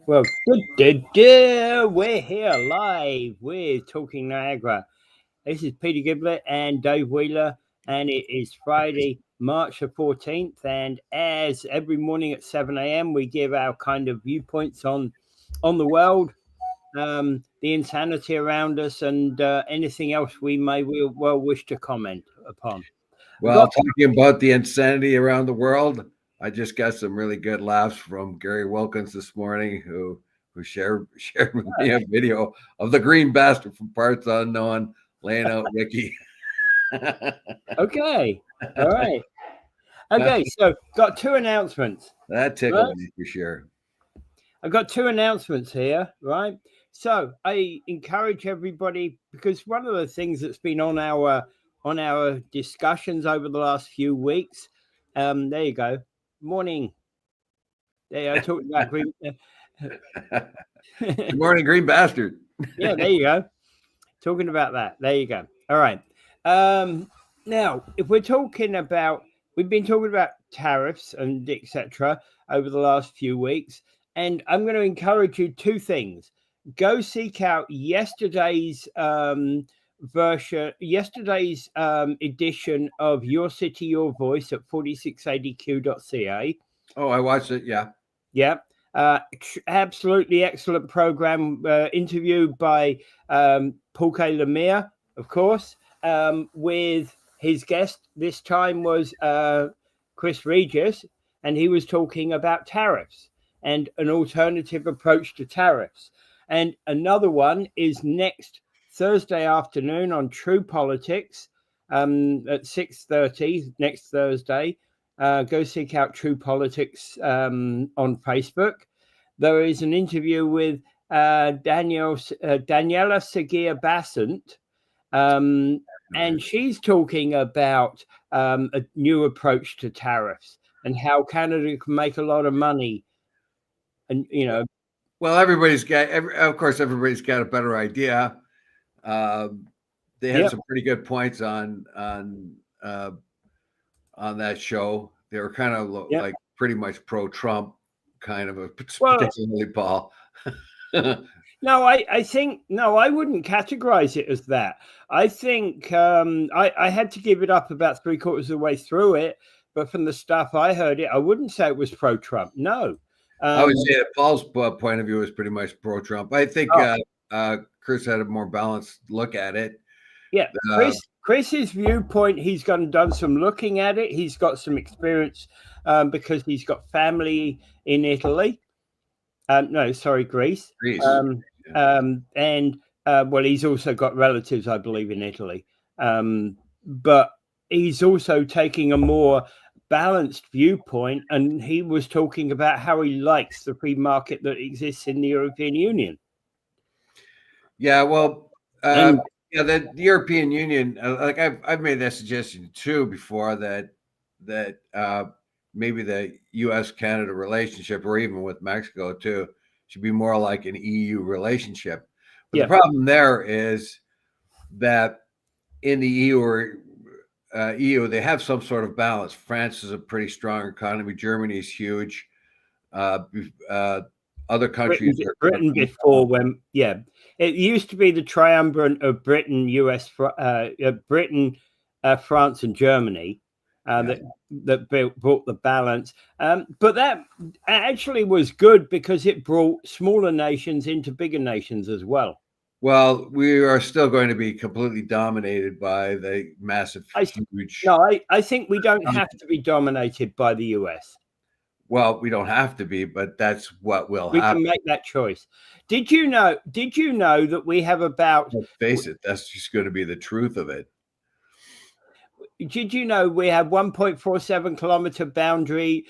Well, we're here live. We're talking Niagara. This is Peter Giblett and Dave Wheeler, and it is Friday, March the 14th. And as every morning at 7 a.m., we give our kind of viewpoints on the world, the insanity around us, and anything else we may well wish to comment upon. Well, talking about the insanity around the world, I just got some really good laughs from Gary Wilkins this morning, who shared with me a video of the green bastard from Parts Unknown laying out Ricky. Okay, all right. Okay, so got two announcements. That tickled me for sure. I've got two announcements here, right? So I encourage everybody, because one of the things that's been on our discussions over the last few weeks. There you go. Morning. There, I talked about green. Good morning, green bastard. Yeah, there you go. Talking about that. There you go. All right. Now, if we're talking about, we've been talking about tariffs and etc. over the last few weeks, and I'm going to encourage you two things. Go seek out yesterday's edition of Your City, Your Voice at 4680q.ca. Oh, I watched it. Yeah. Yeah. Absolutely excellent program, interviewed by Paul K. Lemire, of course, with his guest this time was Chris Regis, and he was talking about tariffs and an alternative approach to tariffs. And another one is next Thursday afternoon on True Politics at 6:30 next Thursday. Go seek out True Politics on Facebook. There is an interview with Daniela Seguir-Bassent, and she's talking about a new approach to tariffs and how Canada can make a lot of money. And well, everybody's got a better idea. They had some pretty good points on that show. They were kind of like pretty much pro-Trump, kind of particularly Paul. No, I think I wouldn't categorize it as that. I think I had to give it up about 3/4 of the way through it, but from the stuff I heard, I wouldn't say it was pro-Trump. No, I would say that Paul's point of view was pretty much pro-Trump. I think Chris had a more balanced look at it. Yeah, Chris's viewpoint, he's done some looking at it. He's got some experience because he's got family in Italy. No, sorry, Greece. And well, he's also got relatives, I believe, in Italy. But he's also taking a more balanced viewpoint, and he was talking about how he likes the free market that exists in the European Union. Yeah, well, the European Union, like I've made that suggestion too before, that maybe the U.S.-Canada relationship, or even with Mexico too, should be more like an EU relationship. But the problem there is that in the EU, they have some sort of balance. France is a pretty strong economy. Germany is huge. Other countries, Britain before, it used to be the triumvirate of Britain, Britain, France, and Germany. That brought the balance, but that actually was good because it brought smaller nations into bigger nations as well. Well, we are still going to be completely dominated by the massive, huge. No, I think we don't have to be dominated by the US. Well, we don't have to be, but that's what will happen. We can make that choice. Did you know that we have about? Let's face it, that's just going to be the truth of it. Did you know we have 1.47 kilometer boundary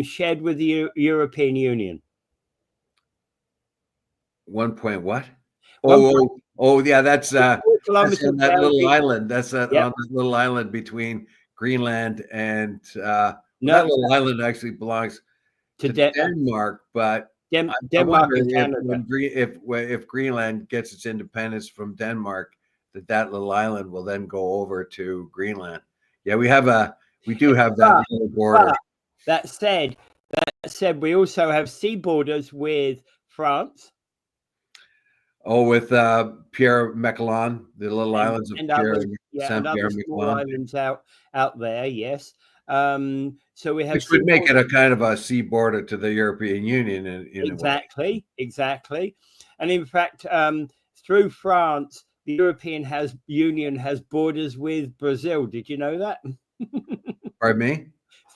shared with the European Union? 1 point what? Oh, yeah, that's on that little island. That's on that little island between Greenland and that little island actually belongs to Denmark, but Denmark and Canada. If Greenland gets its independence from Denmark, that little island will then go over to Greenland. Yeah, we do have that little border. That said, That said, we also have sea borders with France. Oh, with Pierre Miquelon, the little islands of Pierre others, Saint and Pierre other small Miquelon, islands out there. Yes. So we have which would make it a kind of a sea border to the European Union in a way. Exactly. And in fact, through France, the European Union has borders with Brazil. Did you know that? Pardon me?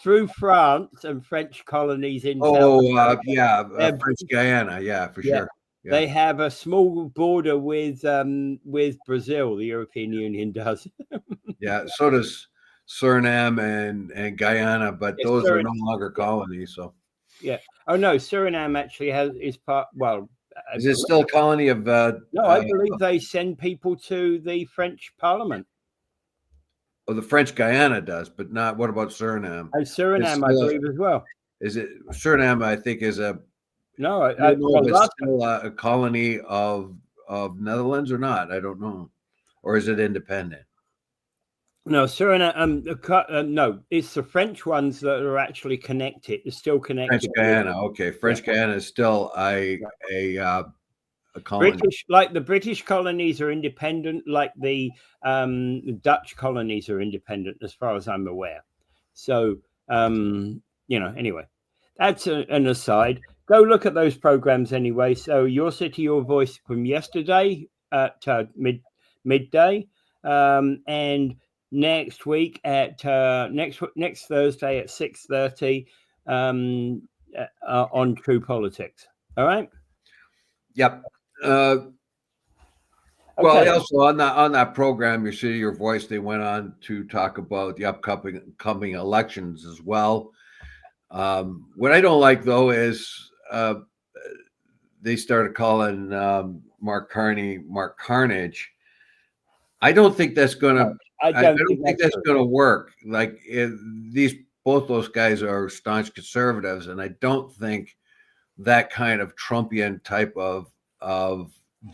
Through France and French colonies in Oh, South America, French Guyana, yeah, for sure. Yeah. They have a small border with Brazil. The European Union does. Yeah, so does Suriname and Guyana, but those are no longer colonies. So yeah. Oh no, Suriname actually is part. Well, is it still a colony of? No, I believe they send people to the French Parliament. Oh, the French Guyana does, but not. What about Suriname? And Suriname, I believe as well. Is it Suriname? I think is a no. It's still a colony of Netherlands or not? I don't know, or is it independent? No, Suriname. No, it's the French ones that are actually connected. It's still connected. French Guyana. Okay, French Guyana is still a colony. The British colonies are independent, like the Dutch colonies are independent, as far as I'm aware. So, anyway, that's an aside. Go look at those programs anyway. So, Your City, Your Voice from yesterday at midday, and next week at next Thursday at 6:30 on True Politics. All right. Yep. Well, also on that program, Your City, Your Voice, they went on to talk about the upcoming elections as well. What I don't like though is they started calling Mark Carney Mark Carnage. I don't think that's gonna. I don't think that's gonna work. Like both those guys are staunch conservatives, and I don't think that kind of Trumpian type of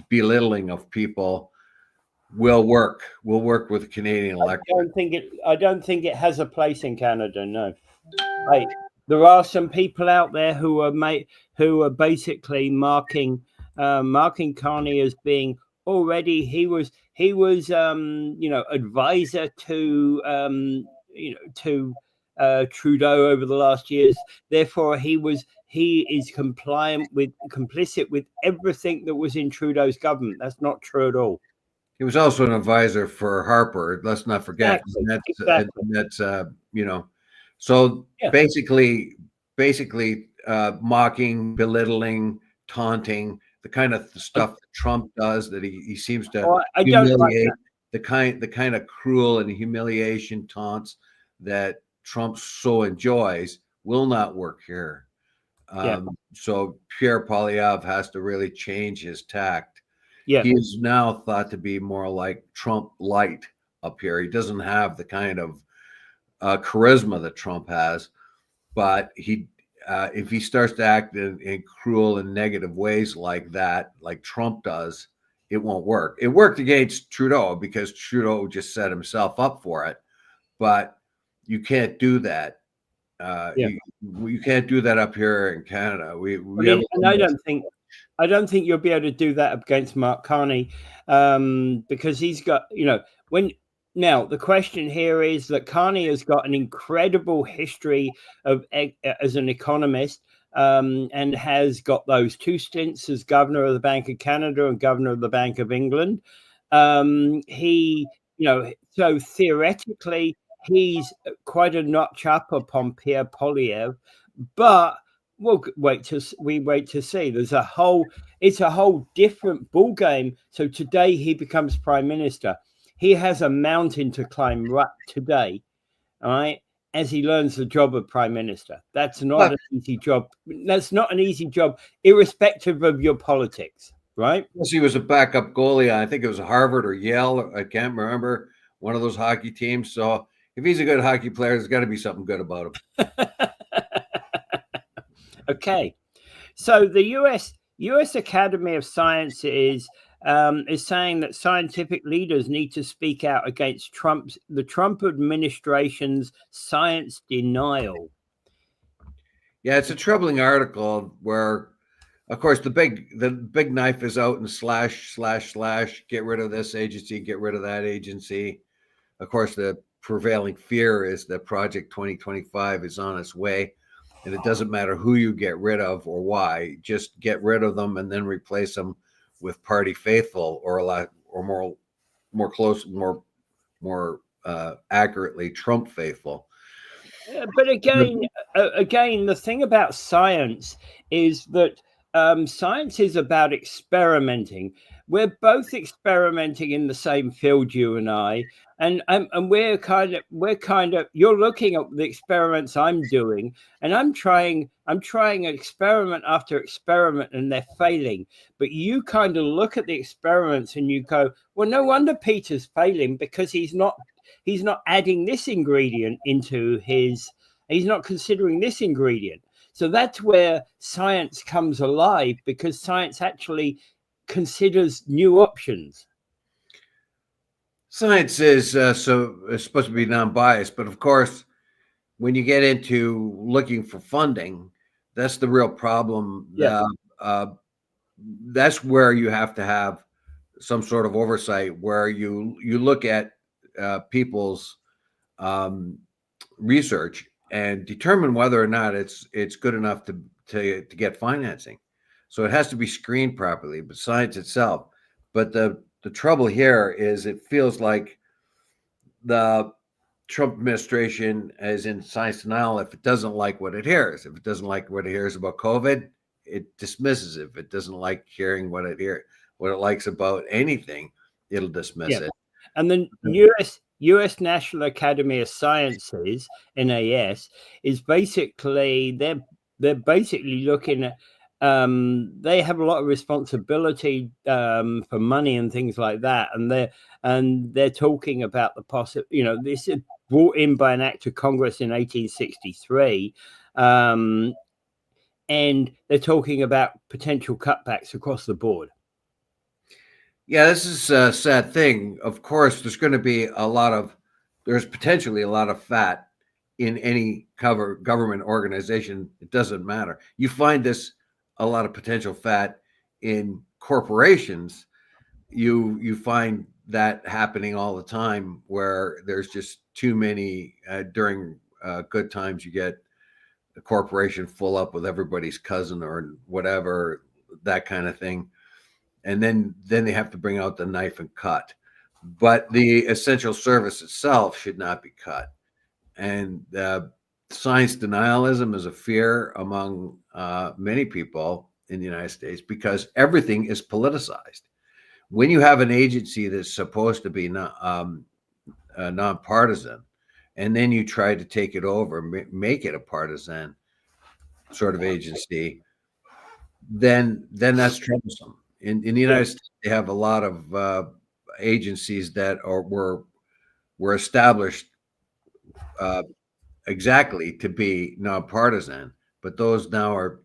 belittling of people will work with the Canadian electorate. I don't think it has a place in Canada. No, there are some people out there who are basically marking Carney as being already he was advisor to Trudeau over the last years. Therefore, he is complicit with everything that was in Trudeau's government. That's not true at all. He was also an advisor for Harper. Let's not forget. Exactly. That's So yeah. Basically, mocking, belittling, taunting, the kind of stuff that Trump does, that he seems to humiliate, the kind of cruel and humiliation taunts that Trump so enjoys will not work here. So Pierre Poilievre has to really change his tact. He is now thought to be more like Trump light up here. He doesn't have the kind of charisma that Trump has, but if he starts to act in cruel and negative ways like that, like Trump does, it won't work. It worked against Trudeau because Trudeau just set himself up for it, but you can't do that. You can't do that up here in Canada. I don't think you'll be able to do that against Mark Carney because he's got, now the question here is that Carney has got an incredible history as an economist and has got those 2 stints as governor of the Bank of Canada and governor of the Bank of England. So theoretically, he's quite a notch up upon Pierre Poilievre, but we'll wait to see. It's a whole different ball game. So today he becomes prime minister. He has a mountain to climb right today, all right, as he learns the job of prime minister. That's not an easy job. That's not an easy job, irrespective of your politics, right? Yes, he was a backup goalie. I think it was Harvard or Yale. I can't remember, one of those hockey teams. So if he's a good hockey player, there's got to be something good about him. Okay, so the U.S. Academy of Sciences is saying that scientific leaders need to speak out against the Trump administration's science denial. Yeah, it's a troubling article where, of course, the big knife is out and slash, slash, slash, get rid of this agency, get rid of that agency. Of course, the prevailing fear is that Project 2025 is on its way, and it doesn't matter who you get rid of or why, just get rid of them and then replace them with party faithful or a lot or more close, more accurately Trump faithful. But again, the thing about science is that science is about experimenting. We're both experimenting in the same field, you and I, and we're kind of. You're looking at the experiments I'm doing, and I'm trying experiment after experiment, and they're failing. But you kind of look at the experiments and you go, well, no wonder Peter's failing, because he's not adding this ingredient into his, he's not considering this ingredient. So that's where science comes alive, because science actually considers new options. Science is it's supposed to be non-biased, but of course, when you get into looking for funding, that's the real problem. Yeah. That's where you have to have some sort of oversight, where you look at people's research and determine whether or not it's good enough to get financing. So it has to be screened properly, but science itself. But the trouble here is it feels like the Trump administration is in science denial. If it doesn't like what it hears, if it doesn't like what it hears about COVID, it dismisses it. If it doesn't like hearing what it likes about anything, it'll dismiss it. And the US National Academy of Sciences, NAS, is basically they're basically looking at they have a lot of responsibility for money and things like that, and they're talking about the this is brought in by an act of Congress in 1863, and they're talking about potential cutbacks across the board. Yeah, this is a sad thing. Of course, there's potentially a lot of fat in any government organization. It doesn't matter. You find a lot of potential fat in corporations. You find that happening all the time, where there's just too many. During good times, you get a corporation full up with everybody's cousin or whatever, that kind of thing. And then they have to bring out the knife and cut. But the essential service itself should not be cut. And science denialism is a fear among many people in the United States, because everything is politicized. When you have an agency that's supposed to be nonpartisan, and then you try to take it over, make it a partisan sort of agency, then that's troublesome. In the United States, they have a lot of agencies that were established exactly to be nonpartisan, but those now are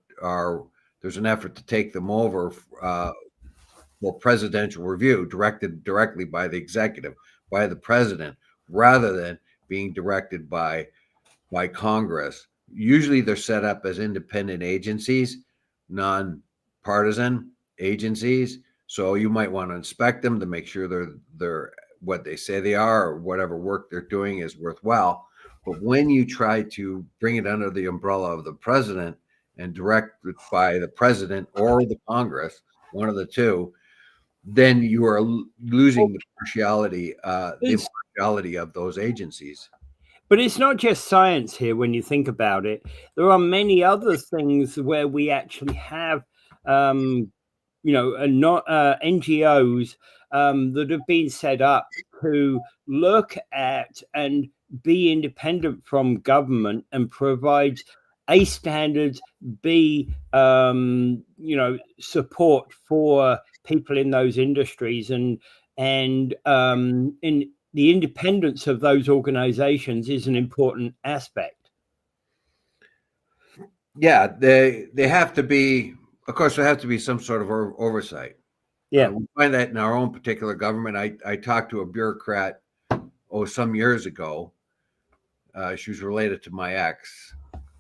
there's an effort to take them over for presidential review, directed directly by the executive, by the president, rather than being directed by Congress. Usually, they're set up as independent agencies, nonpartisan agencies. So you might want to inspect them to make sure they're what they say they are, or whatever work they're doing is worthwhile. But when you try to bring it under the umbrella of the president and direct it by the president or the Congress, one of the two, then you are losing the impartiality of those agencies. But it's not just science here. When you think about it, there are many other things where we actually have NGOs that have been set up to look at and be independent from government and provide A standards, B support for people in those industries, and in the independence of those organizations is an important aspect. Yeah, they have to be. Of course, there have to be some sort of oversight. Yeah, we find that in our own particular government. I talked to a bureaucrat some years ago. She was related to my ex,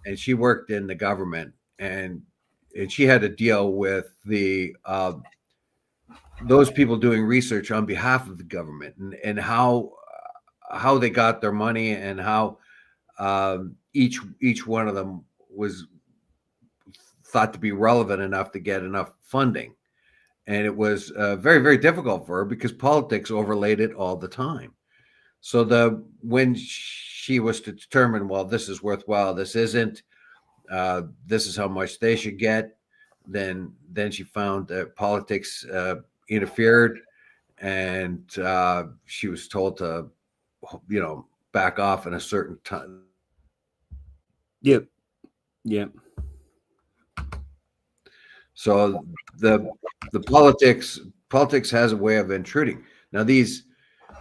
and she worked in the government, and she had to deal with the those people doing research on behalf of the government, and how they got their money, and how each one of them was thought to be relevant enough to get enough funding. And it was very, very difficult for her because politics overlaid it all the time. So when she was to determine, well, this is worthwhile, this isn't, this is how much they should get, then she found that politics interfered, and she was told to, back off in a certain time. Yep. Yep. So the politics has a way of intruding. Now, these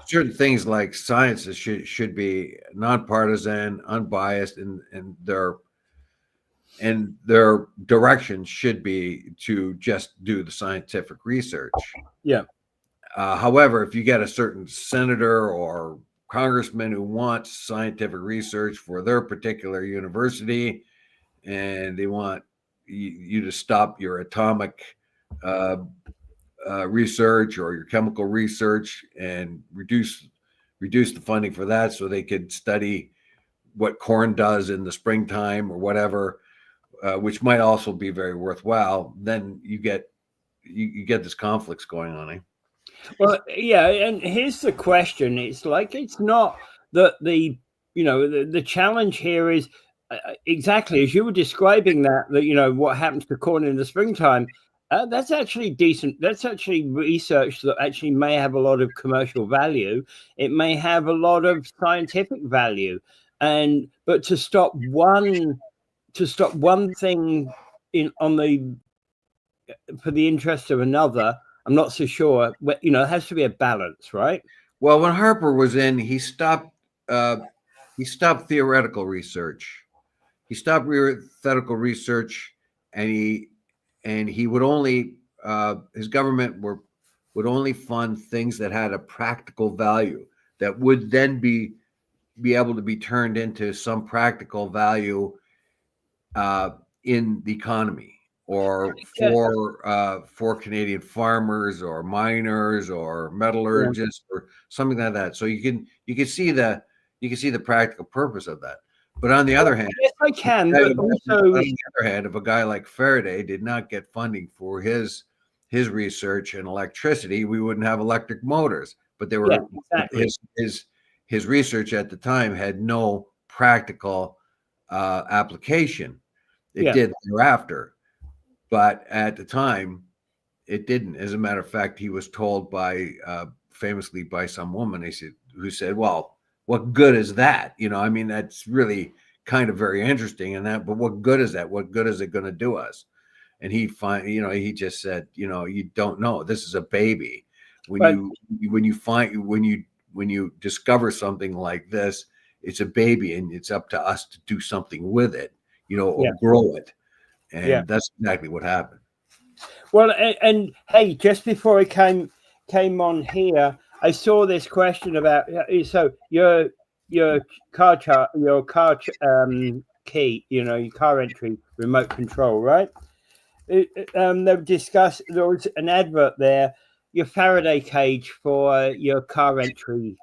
certain things like sciences should be nonpartisan, unbiased, and their direction should be to just do the scientific research. Yeah. However, if you get a certain senator or congressman who wants scientific research for their particular university, and they want you to stop your atomic research or your chemical research and reduce the funding for that, so they could study what corn does in the springtime or whatever, which might also be very worthwhile, then you get this conflicts going on. Eh? Well, yeah, and here's the question: it's like, it's not that the challenge here is exactly as you were describing that what happens to corn in the springtime. That's actually decent. That's actually research that actually may have a lot of commercial value. It may have a lot of scientific value, but to stop one thing for the interest of another, I'm not so sure. It has to be a balance, right? Well, when Harper was in, he stopped theoretical research. He stopped theoretical research, and he would only his government would only fund things that had a practical value that would then be able to be turned into some practical value in the economy, or for Canadian farmers or miners or metallurgists, or something like that. So you can see the practical purpose of that. But on the other hand, yes, I can. But also, on the other hand, if a guy like Faraday did not get funding for his research in electricity, we wouldn't have electric motors. But they were exactly. his research at the time had no practical application. It did thereafter, but at the time, it didn't. As a matter of fact, he was told famously by some woman, who said, "Well, what good is that? I mean, that's really kind of very interesting, but what good is that? What good is it going to do us?" And he just said, "You don't know. This is a baby. When you discover something like this, it's a baby, and it's up to us to do something with it, or grow it." And that's exactly what happened. Well, and hey, just before I came on here, I saw this question about, so your car key, your car entry remote control, right? They've discussed, there was an advert there, your Faraday cage for your car entry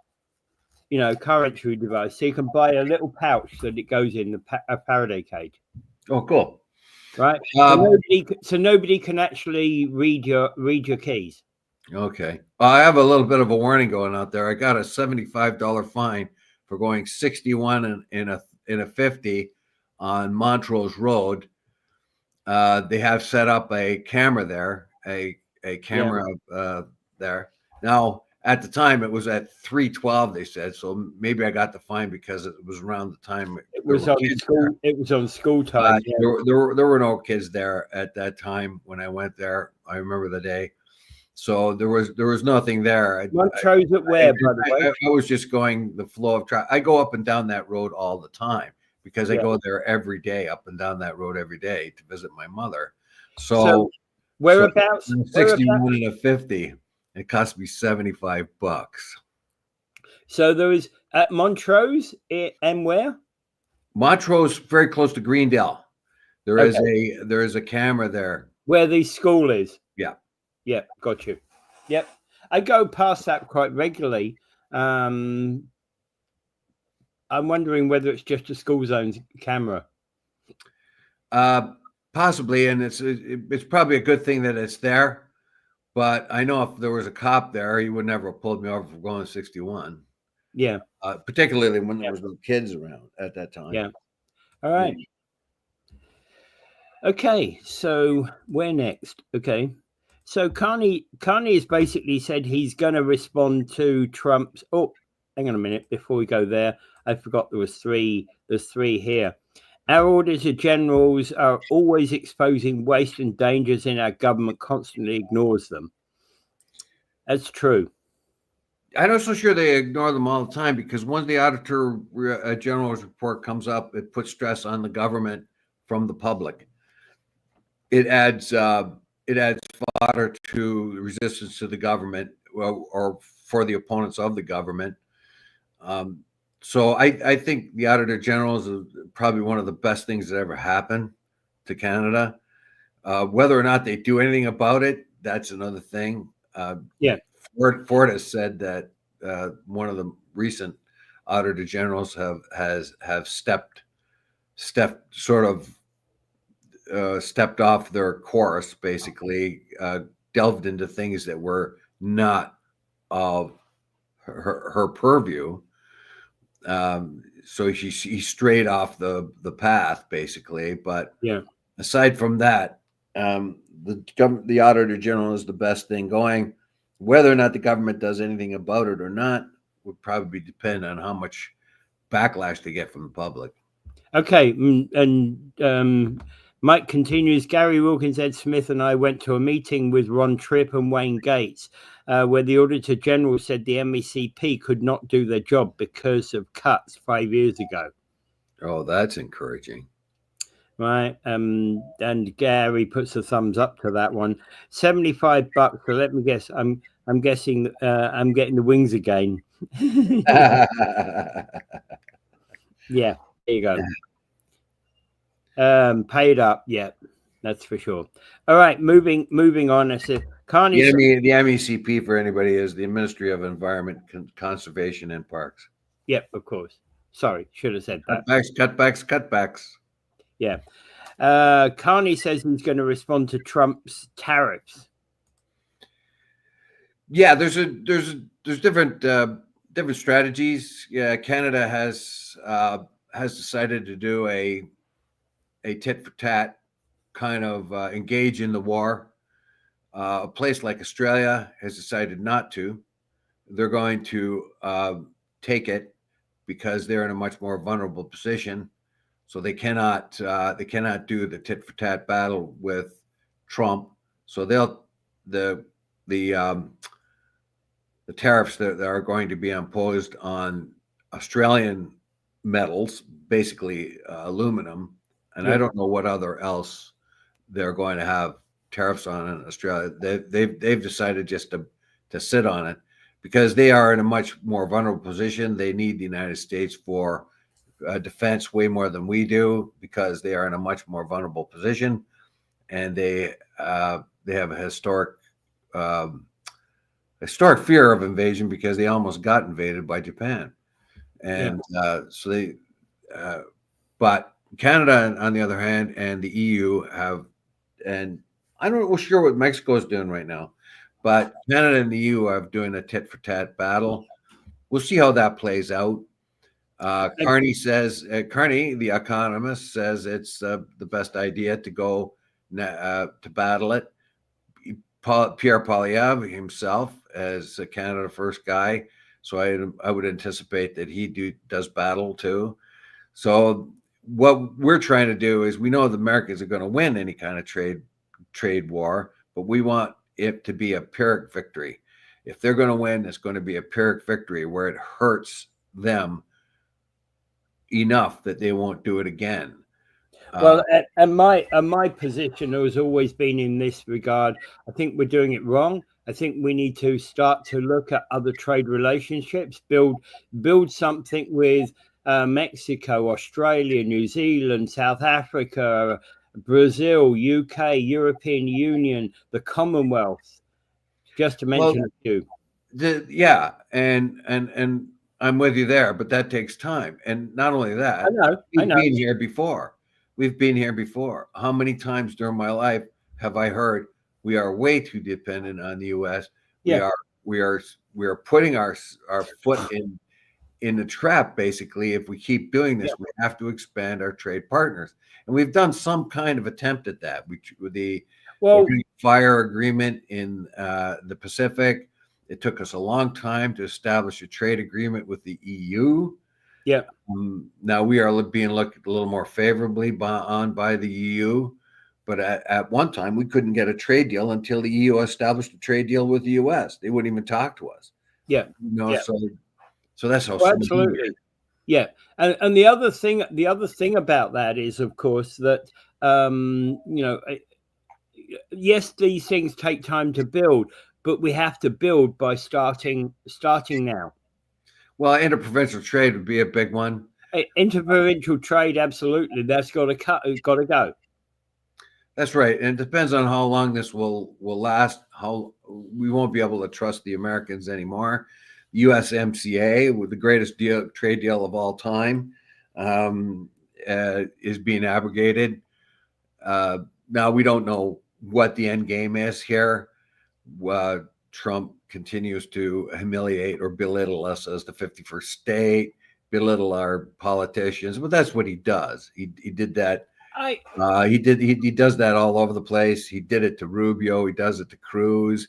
device. So you can buy a little pouch that it goes in a Faraday cage. Oh, cool. Right. So nobody can actually read your keys. Okay. I have a little bit of a warning going out there. I got a $75 fine for going 61 in a 50 on Montrose Road. They have set up a camera there, a camera there. Now, at the time, it was at 3:12. They said, so maybe I got the fine because it was around the time it was on school. It was on school time. There were no kids there at that time when I went there. I remember the day. So there was nothing there. Montrose at where, by the way? I was just going the flow of traffic. I go up and down that road all the time because I go there every day, up and down that road every day to visit my mother. So whereabouts? 61 and a 50. It cost me $75. So there was at Montrose and where? Montrose, very close to Greendale. There is a camera there where the school is. Yeah. Yep, got you. Yep, I go past that quite regularly. I'm wondering whether it's just a school zone's camera. Possibly, and it's probably a good thing that it's there. But I know if there was a cop there, he would never have pulled me over for going 61. Yeah. Particularly when there was no kids around at that time. Yeah. All right. Yeah. Okay, so where next? Okay. So Carney has basically said he's going to respond to Trump's. Oh, hang on a minute. Before we go there, I forgot there's three here. Our auditor generals are always exposing waste and dangers in our government, constantly ignores them. That's true. I'm not so sure they ignore them all the time, because once the auditor general's report comes up, it puts stress on the government from the public. It adds fodder to resistance to the government, or for the opponents of the government. So I think the Auditor General is probably one of the best things that ever happened to Canada. Whether or not they do anything about it, that's another thing. Yeah, Ford has said that one of the recent Auditor Generals have stepped off their course, basically, delved into things that were not of her purview. So he's strayed off the path, basically. But yeah, aside from that, the Auditor General is the best thing going. Whether or not the government does anything about it or not would probably depend on how much backlash they get from the public. Okay, and Mike continues. Gary Wilkins, Ed Smith, and I went to a meeting with Ron Tripp and Wayne Gates, where the Auditor General said the MECP could not do their job because of cuts 5 years ago. Oh, that's encouraging. Right, and Gary puts a thumbs up to that one. $75. So let me guess. I'm guessing. I'm getting the wings again. Yeah, there you go. Paid up. Yeah, that's for sure. All right, moving on. I said Carney. The MECP, for anybody, is the Ministry of Environment, Conservation and Parks. Yep, of course. Sorry, should have said that. Cutbacks. Yeah. Carney says he's going to respond to Trump's tariffs. Yeah, there's different strategies. Yeah, Canada has decided to do a tit for tat kind of engage in the war. A place like Australia has decided not to. They're going to take it because they're in a much more vulnerable position. So they cannot do the tit for tat battle with Trump. So the tariffs that are going to be imposed on Australian metals, basically aluminum, and I don't know what other else they're going to have tariffs on in Australia. They've decided just to sit on it because they are in a much more vulnerable position. They need the United States for defense way more than we do because they are in a much more vulnerable position, and they have a historic fear of invasion because they almost got invaded by Japan, and so they. But Canada, on the other hand, and the EU have, and I'm not sure what Mexico is doing right now, but Canada and the EU are doing a tit for tat battle. We'll see how that plays out. Carney, the economist, says it's the best idea to go to battle it. Pierre Poilievre himself, as a Canada First guy, so I would anticipate that he does battle too. So what we're trying to do is, we know the Americans are going to win any kind of trade war, but we want it to be a Pyrrhic victory. If they're going to win, it's going to be a Pyrrhic victory where it hurts them enough that they won't do it again. Well, and my position has always been in this regard. I think we're doing it wrong. I think we need to start to look at other trade relationships, build something with Mexico, Australia, New Zealand, South Africa, Brazil, UK, European Union, the Commonwealth, just to mention a few. Yeah, and I'm with you there, but that takes time. And not only that, I know. been here before. We've been here before. How many times during my life have I heard we are way too dependent on the U.S. Yeah. We are putting our foot in the trap. Basically, if we keep doing this, we have to expand our trade partners, and we've done some kind of attempt at that. With the fire agreement in the Pacific. It took us a long time to establish a trade agreement with the EU. Yeah. Now we are being looked a little more favorably by the EU, but at one time we couldn't get a trade deal until the EU established a trade deal with the US. They wouldn't even talk to us. Yeah. So that's how. Absolutely. Yeah, and the other thing about that is, of course, that yes, these things take time to build, but we have to build by starting now. Well, interprovincial trade would be a big one. Interprovincial trade, absolutely. That's got to go. That's right, and it depends on how long this will last. How we won't be able to trust the Americans anymore. USMCA, with the greatest trade deal of all time, is being abrogated. Now we don't know what the end game is here. Trump continues to humiliate or belittle us as the 51st state, belittle our politicians, but that's what he does. He did that. He does that all over the place. He did it to Rubio. He does it to Cruz.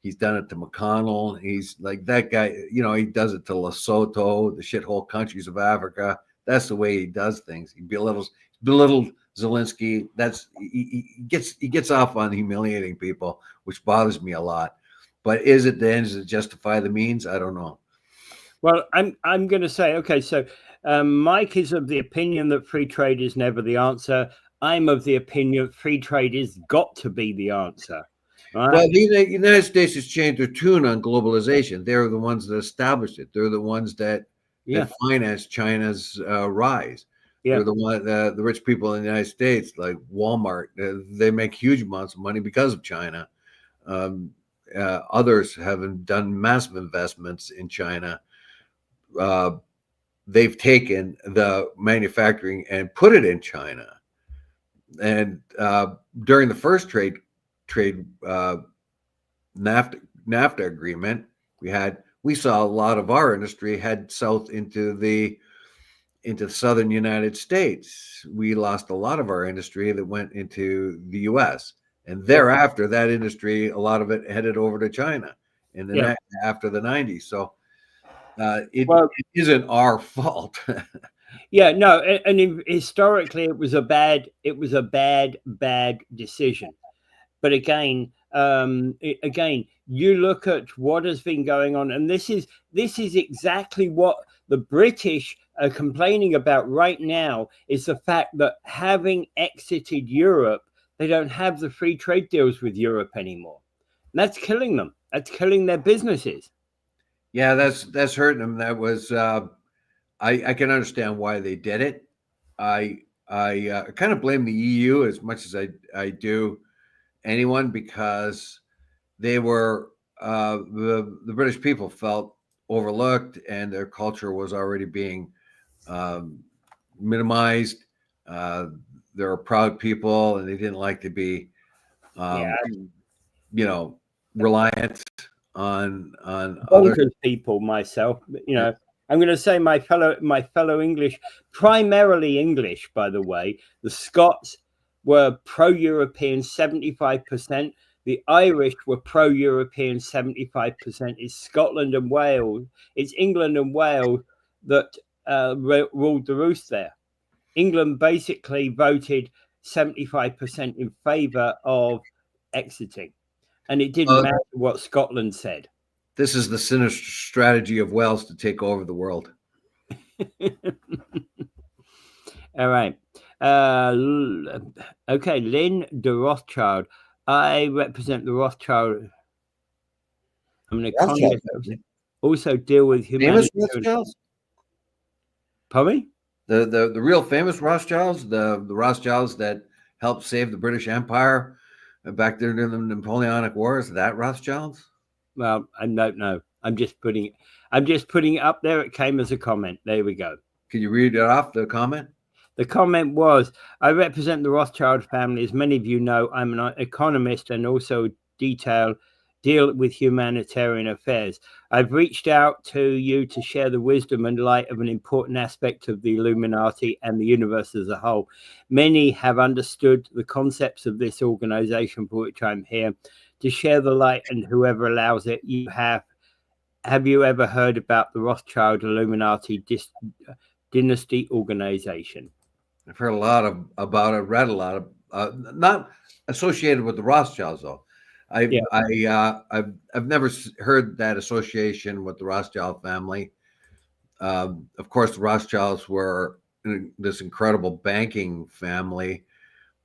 He's done it to McConnell. He's like that guy. He does it to Lesotho, the shithole countries of Africa. That's the way he does things. He belittles Zelensky. He gets off on humiliating people, which bothers me a lot. But is it the end? Does it justify the means? I don't know. Well, I'm going to say, okay, so Mike is of the opinion that free trade is never the answer. I'm of the opinion free trade has got to be the answer. Right? Well, the United States has changed their tune on globalization. They're the ones that established it. They're the ones that financed China's rise. Yeah. They're the rich people in the United States, like Walmart. They make huge amounts of money because of China. Others have done massive investments in China. They've taken the manufacturing and put it in China. And during the first trade NAFTA agreement, we saw a lot of our industry head south into the southern United States. We lost a lot of our industry that went into the U.S. And thereafter, that industry, a lot of it headed over to China after the 90s. So it isn't our fault. Yeah, no, and historically, it was a bad decision. But again, you look at what has been going on, and this is exactly what the British are complaining about right now, is the fact that having exited Europe, they don't have the free trade deals with Europe anymore. And that's killing them. That's killing their businesses. Yeah, that's hurting them. That was I can understand why they did it. I kind of blame the EU as much as I do anyone, because they were the British people felt overlooked and their culture was already being minimized. They're a proud people and they didn't like to be reliant on other people. Myself, I'm going to say my fellow English, primarily English, by the way. The Scots were pro-European 75%. The Irish were pro-European 75%. It's Scotland and Wales. It's England and Wales that ruled the roost there. England basically voted 75% in favour of exiting. And it didn't matter what Scotland said. This is the sinister strategy of Wales to take over the world. All right. Okay, Lynn de Rothschild. I represent the Rothschild. I'm going to also deal with humanitarian. Pardon me? The real famous Rothschilds, the Rothschilds that helped save the British Empire back there during the Napoleonic Wars, that Rothschilds? Well, I don't know. I'm just putting it up there. It came as a comment. There we go. Can you read it off, the comment? The comment was, I represent the Rothschild family. As many of you know, I'm an economist and also deal with humanitarian affairs. I've reached out to you to share the wisdom and light of an important aspect of the Illuminati and the universe as a whole. Many have understood the concepts of this organization for which I'm here to share the light, and whoever allows it, you have you ever heard about the Rothschild Illuminati dynasty organization? I've heard a lot about it, read a lot of, not associated with the Rothschilds though. I've never heard that association with the Rothschild family. Of course, the Rothschilds were this incredible banking family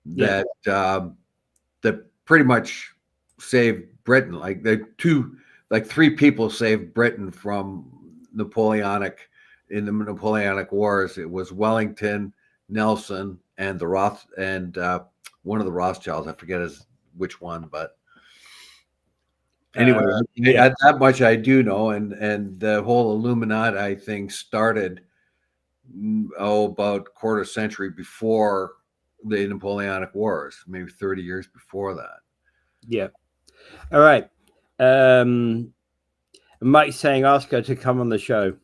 that that pretty much saved Britain. Like three people saved Britain from in the Napoleonic Wars. It was Wellington, Nelson, and one of the Rothschilds. I forget which one, but anyway, that much I do know. And the whole Illuminati thing started about a quarter century before the Napoleonic Wars, maybe 30 years before that. Yeah. All right. Mike's saying ask her to come on the show.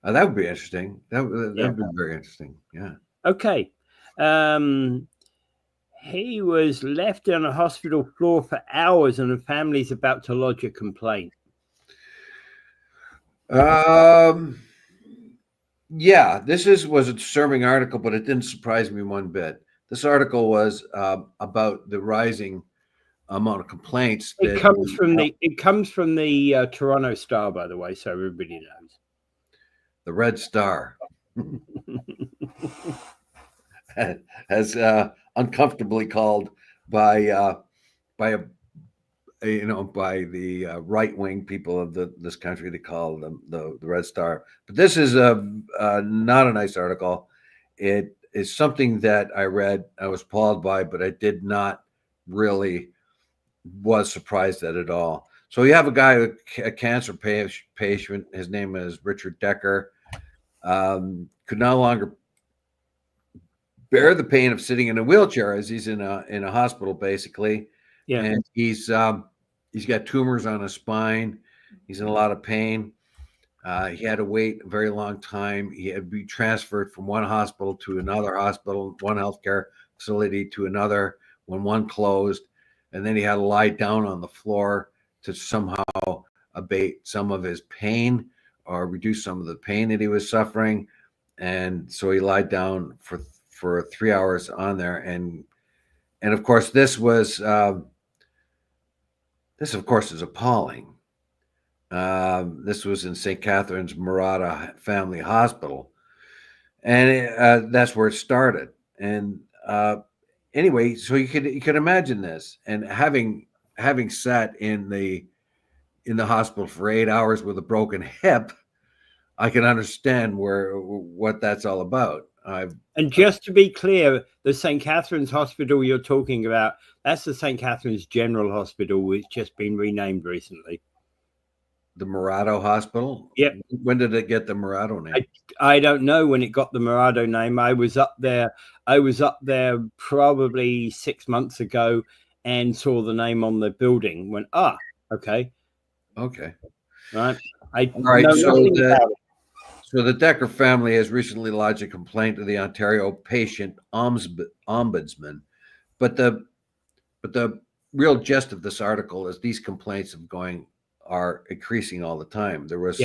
That would be interesting. That would be very interesting. Yeah. Okay. He was left on a hospital floor for hours, and the family's about to lodge a complaint. Yeah, this was a disturbing article, but it didn't surprise me one bit. This article was about the rising amount of complaints. It comes from the Toronto Star, by the way, so everybody knows. The Red Star has uncomfortably called by the right wing people of this country. They call them the Red Star. But this is not a nice article. It is something that I read, I was appalled by, but I did not really was surprised at all. So you have a guy, a cancer patient. His name is Richard Decker. Could no longer bear the pain of sitting in a wheelchair as he's in a hospital, basically. Yeah. And he's got tumors on his spine. He's in a lot of pain. He had to wait a very long time. He had to be transferred from one hospital to another hospital, one healthcare facility to another when one closed. And then he had to lie down on the floor to somehow abate some of his pain or reduce some of the pain that he was suffering. And so he lied down for 3 hours on there. And of course, this of course is appalling. This was in St. Catherine's Murata Family Hospital. And that's where it started. And anyway, so you could imagine this, and having sat in the hospital for 8 hours with a broken hip, I can understand what that's all about. And just to be clear, the St. Catherine's Hospital you're talking about, that's the St. Catherine's General Hospital, which just been renamed recently. The Murata Hospital? Yep. When did it get the Murata name? I don't know when it got the Murata name. I was up there probably 6 months ago and saw the name on the building. Went, okay. Okay. Right. All right. So the Decker family has recently lodged a complaint to the Ontario Patient Ombudsman. But the real gist of this article is these complaints are increasing all the time. There was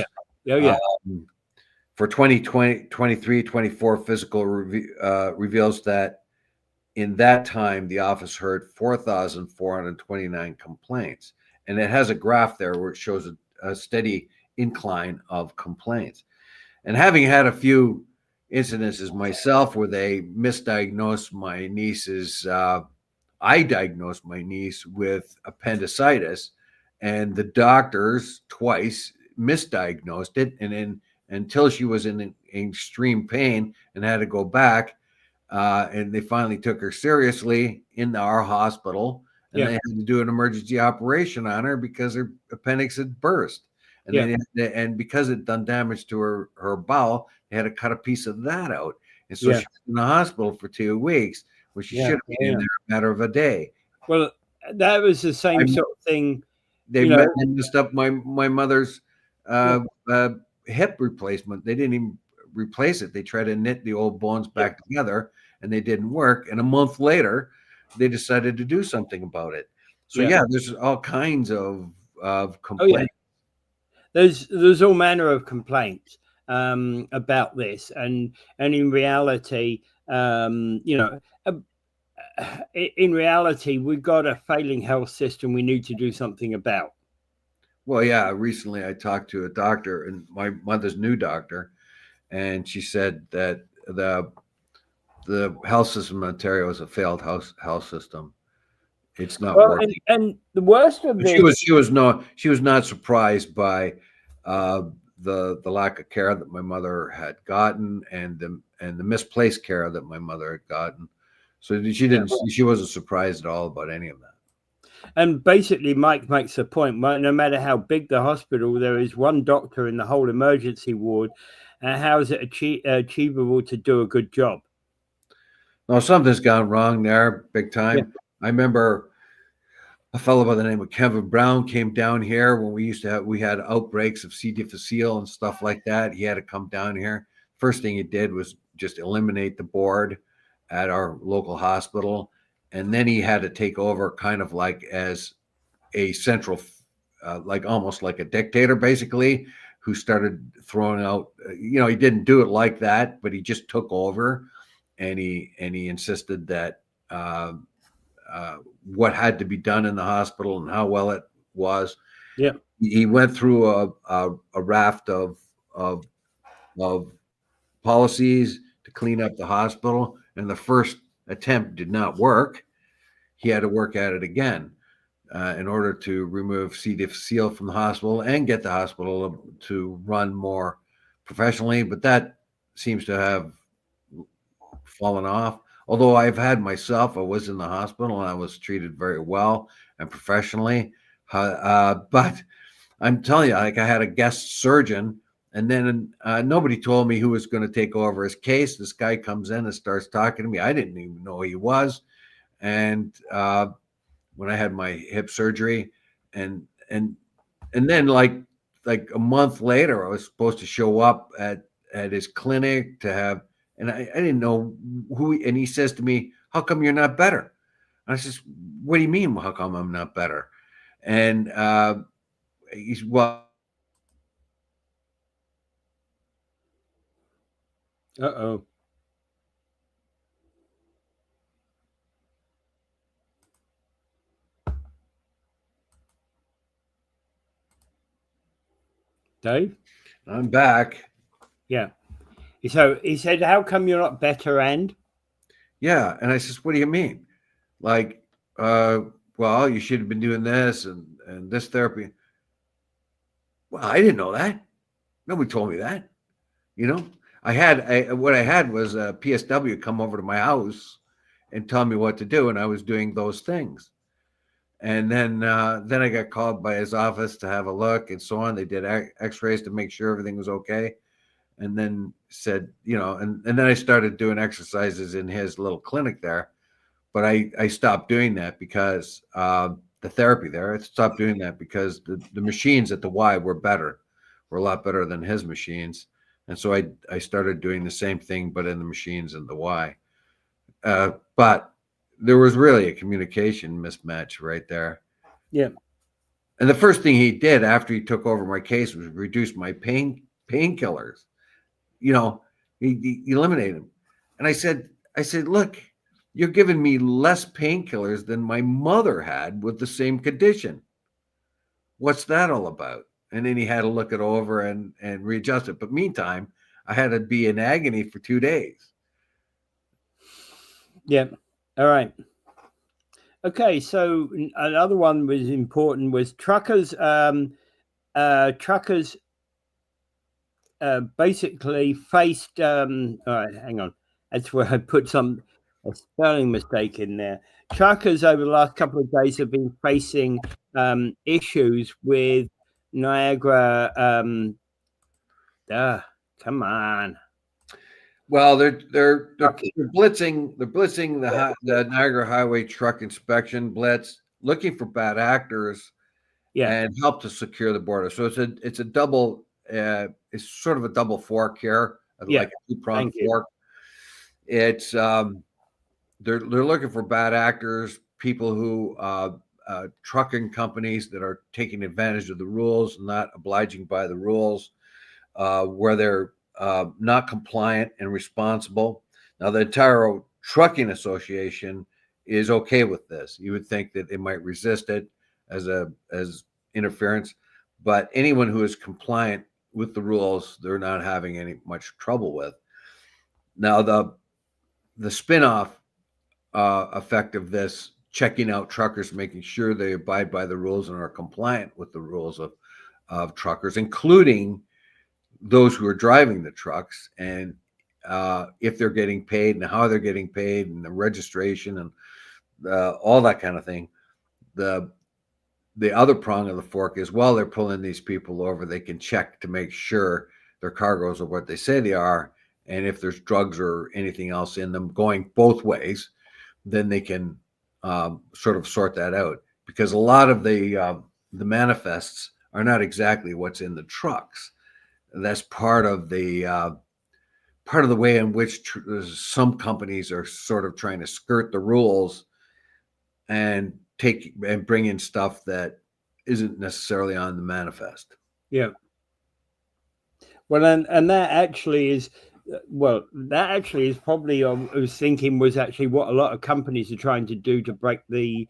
for 2020, 23, 24 physical reveals that in that time the office heard 4,429 complaints, and it has a graph there where it shows a steady incline of complaints. And having had a few incidences myself where they misdiagnosed my niece's, I diagnosed my niece with appendicitis, and the doctors twice misdiagnosed it, and until she was in extreme pain and had to go back. And they finally took her seriously in our hospital, and they had to do an emergency operation on her because her appendix had burst. And and because it done damage to her bowel, they had to cut a piece of that out. And so she was in the hospital for 2 weeks, where she should have been in there a matter of a day. Well, that was the same sort of thing. They messed up my mother's hip replacement. They didn't even replace it. They tried to knit the old bones back together, and they didn't work. And a month later, they decided to do something about it. So there's all kinds of complaints. There's all manner of complaints about this, and in reality, in reality, we've got a failing health system we need to do something about. Well, yeah. Recently, I talked to a doctor, and my mother's new doctor, and she said that the health system in Ontario is a failed health system. It's not working. And the worst of this, she was not surprised by the lack of care that my mother had gotten, and the misplaced care that my mother had gotten. So she wasn't surprised at all about any of that. And basically, Mike makes a point. No matter how big the hospital, there is one doctor in the whole emergency ward. And how is it achievable to do a good job? No, something's gone wrong there, big time. Yeah. I remember a fellow by the name of Kevin Brown came down here when we had outbreaks of C. difficile and stuff like that. He had to come down here. First thing he did was just eliminate the board at our local hospital. And then he had to take over kind of like as a central, like almost like a dictator, basically, who started throwing out, he didn't do it like that, but he just took over, and he insisted that what had to be done in the hospital and how well it was. Yeah. He went through a raft of policies to clean up the hospital, and the first attempt did not work. He had to work at it again in order to remove C. difficile from the hospital and get the hospital to run more professionally. But that seems to have fallen off. Although I've had myself, I was in the hospital and I was treated very well and professionally. But I'm telling you, like, I had a guest surgeon, and then nobody told me who was going to take over his case. This guy comes in and starts talking to me. I didn't even know who he was. And when I had my hip surgery, and then like a month later, I was supposed to show up at his clinic to have, and I didn't know who. And he says to me, "How come you're not better?" And I says, "What do you mean? How come I'm not better?" And he's, well. Uh-oh. Dave? I'm back. Yeah. So he said, "How come you're not better?" And? Yeah. And I says, "What do you mean?" Like, well, you should have been doing this and this therapy. Well, I didn't know that. Nobody told me that. What I had was a PSW come over to my house and tell me what to do, and I was doing those things. And then I got called by his office to have a look and so on. They did X-rays to make sure everything was okay, and then said, and then I started doing exercises in his little clinic there. But I stopped doing that because the therapy there. I stopped doing that because the machines at the Y were a lot better than his machines. And so I started doing the same thing, but in the machines in the Y. But there was really a communication mismatch right there. Yeah. And the first thing he did after he took over my case was reduce my painkillers. He eliminated them. And I said, "Look, you're giving me less painkillers than my mother had with the same condition. What's that all about?" And then he had to look it over and readjust it. But meantime, I had to be in agony for 2 days. Yeah. All right. Okay. So another one was important was truckers. Truckers basically faced. All right, hang on. That's where I put a spelling mistake in there. Truckers over the last couple of days have been facing issues with Niagara. Come on. Well, they're blitzing the Niagara Highway Truck Inspection Blitz, looking for bad actors, and help to secure the border. So it's a double. It's sort of a double fork here, like a 2-pronged fork. It's they're looking for bad actors, people who trucking companies that are taking advantage of the rules, not obliging by the rules, where they're not compliant and responsible. Now, the entire trucking association is okay with this. You would think that they might resist it as interference, but anyone who is compliant with the rules, they're not having any much trouble with. Now, the spin-off effect of this, checking out truckers, making sure they abide by the rules and are compliant with the rules of truckers, including those who are driving the trucks, and if they're getting paid and how they're getting paid and the registration and all that kind of thing. The other prong of the fork is, while they're pulling these people over, they can check to make sure their cargoes are what they say they are, and if there's drugs or anything else in them going both ways, then they can sort of sort that out, because a lot of the manifests are not exactly what's in the trucks. That's part of the way in which some companies are sort of trying to skirt the rules and bring in stuff that isn't necessarily on the manifest. Yeah. Well, and that actually is probably, I was thinking, was actually what a lot of companies are trying to do to break the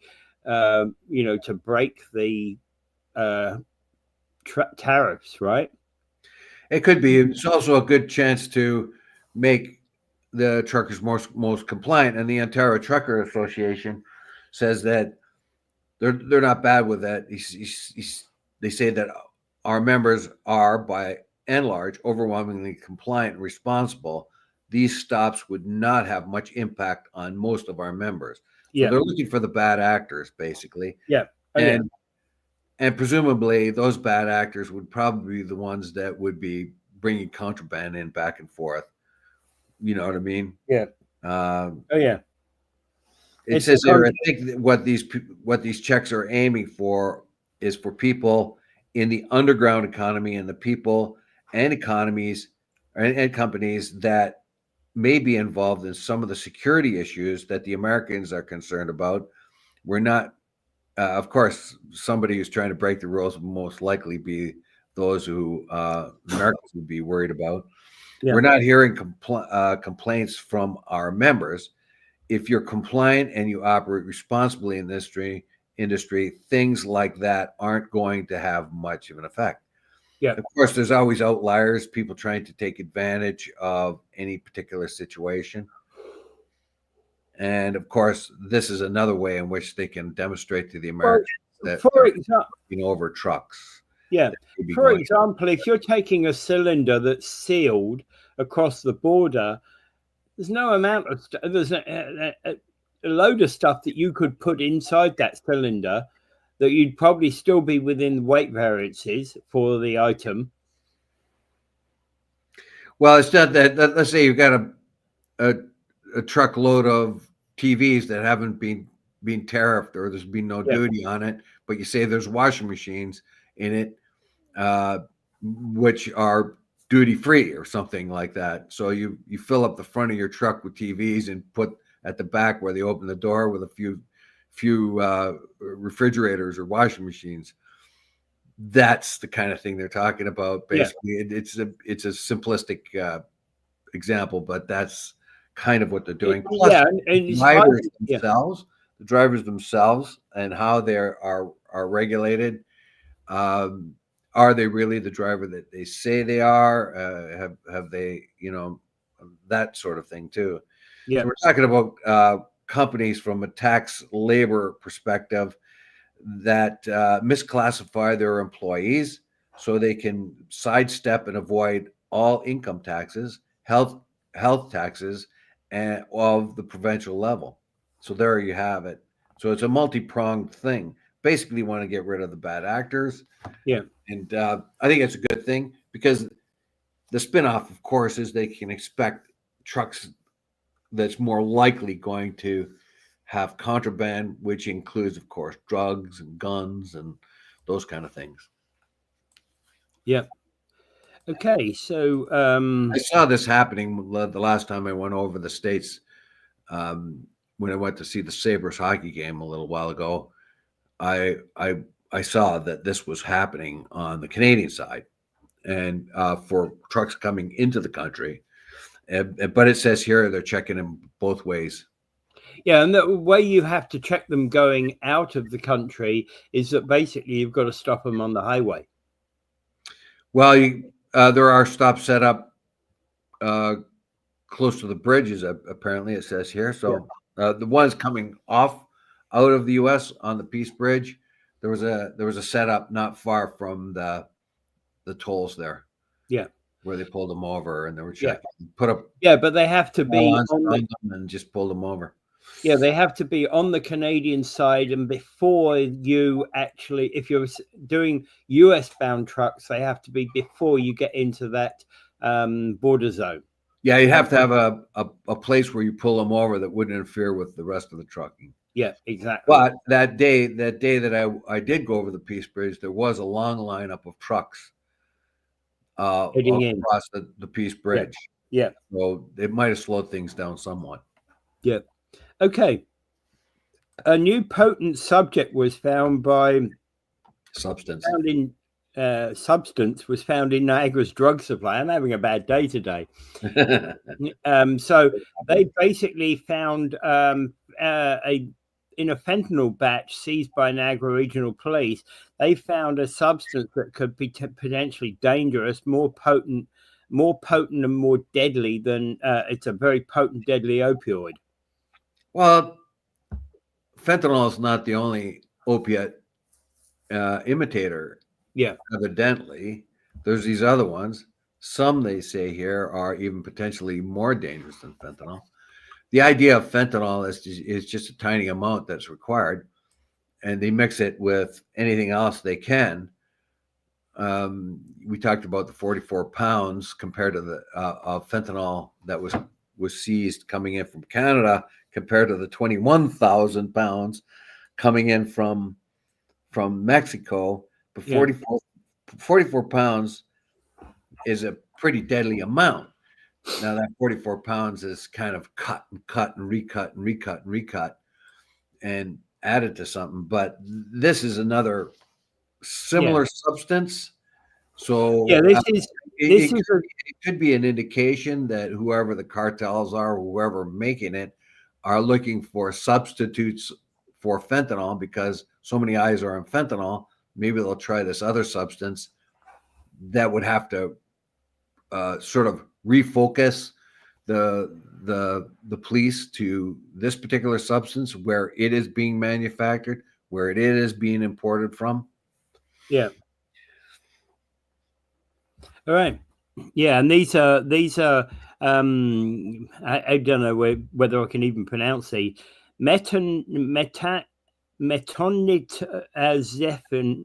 tariffs, right? It could be. It's also a good chance to make the truckers most compliant. And the Ontario Trucker Association says that they're not bad with that. They say that our members are, by and large, overwhelmingly compliant and responsible. These stops would not have much impact on most of our members. So they're looking for the bad actors, basically. Yeah. And presumably those bad actors would probably be the ones that would be bringing contraband in back and forth. You know what I mean? Yeah. It says here, I think that what these checks are aiming for is for people in the underground economy and the people and economies and companies that may be involved in some of the security issues that the Americans are concerned about. We're not. Of course, somebody who's trying to break the rules will most likely be those who Americans would be worried about. Yeah. We're not hearing complaints from our members. If you're compliant and you operate responsibly in this industry, things like that aren't going to have much of an effect. Yeah. Of course, there's always outliers, people trying to take advantage of any particular situation. And of course, this is another way in which they can demonstrate to the Americans that, for example, over trucks. Yeah. For example, if you're taking a cylinder that's sealed across the border, there's no amount of there's a load of stuff that you could put inside that cylinder that you'd probably still be within weight variances for the item. Well, it's not that. Let's say you've got a truckload of TVs that haven't been tariffed, or there's been no duty on it, but you say there's washing machines in it, which are duty free or something like that. So you fill up the front of your truck with TVs and put at the back where they open the door with a few refrigerators or washing machines. That's the kind of thing they're talking about. Basically, it's a simplistic example, but that's kind of what they're doing. Plus, the drivers themselves and how they are regulated. Are they really the driver that they say they are? Have they, that sort of thing too. Yeah. So we're talking about companies from a tax labor perspective that misclassify their employees so they can sidestep and avoid all income taxes, health taxes, and of the provincial level. So there you have it. So it's a multi-pronged thing. Basically, you want to get rid of the bad actors. Yeah. And I think it's a good thing because the spinoff, of course, is they can expect trucks that's more likely going to have contraband, which includes, of course, drugs and guns and those kind of things. Yeah. Okay. So I saw this happening the last time I went over the States when I went to see the Sabres hockey game a little while ago. I saw that this was happening on the Canadian side and for trucks coming into the country. But it says here they're checking them both ways. yeah, and the way you have to check them going out of the country is that basically you've got to stop them on the highway. Well, there are stops set up close to the bridges. Apparently, it says here. So the ones coming out of the U.S. on the Peace Bridge, there was a setup not far from the tolls there. Yeah, where they pulled them over and they were checking. Put up. Yeah, but they have to be on them and just pulled them over. Yeah, they have to be on the Canadian side, and before you actually, if you're doing US bound trucks, they have to be before you get into that border zone. Yeah, you'd have to have a place where you pull them over that wouldn't interfere with the rest of the trucking. Yeah, exactly. But that day that I did go over the Peace Bridge, there was a long lineup of trucks across the Peace Bridge. Yeah. So it might have slowed things down somewhat. Yeah. Okay. A new potent subject was found by substance. Substance was found in Niagara's drug supply. I'm having a bad day today. So they basically found in a fentanyl batch seized by Niagara Regional Police, they found a substance that could be potentially dangerous, more potent and more deadly than it's a very potent, deadly opioid. Well, fentanyl is not the only opiate imitator. Yeah. Evidently, there's these other ones. Some, they say here, are even potentially more dangerous than fentanyl. The idea of fentanyl is just a tiny amount that's required, and they mix it with anything else they can. We talked about the 44 pounds compared to the of fentanyl that was seized coming in from Canada compared to the 21,000 pounds coming in from Mexico. But 44 pounds is a pretty deadly amount. Now that 44 pounds is kind of cut and recut and added to something. But this is another similar substance. So it could be an indication that whoever the cartels are, whoever making it, are looking for substitutes for fentanyl because so many eyes are on fentanyl. Maybe they'll try this other substance that would have to sort of refocus the police to this particular substance, where it is being manufactured, where it is being imported from. Yeah. All right. Yeah, and these are I don't know whether I can even pronounce the metonit zephinin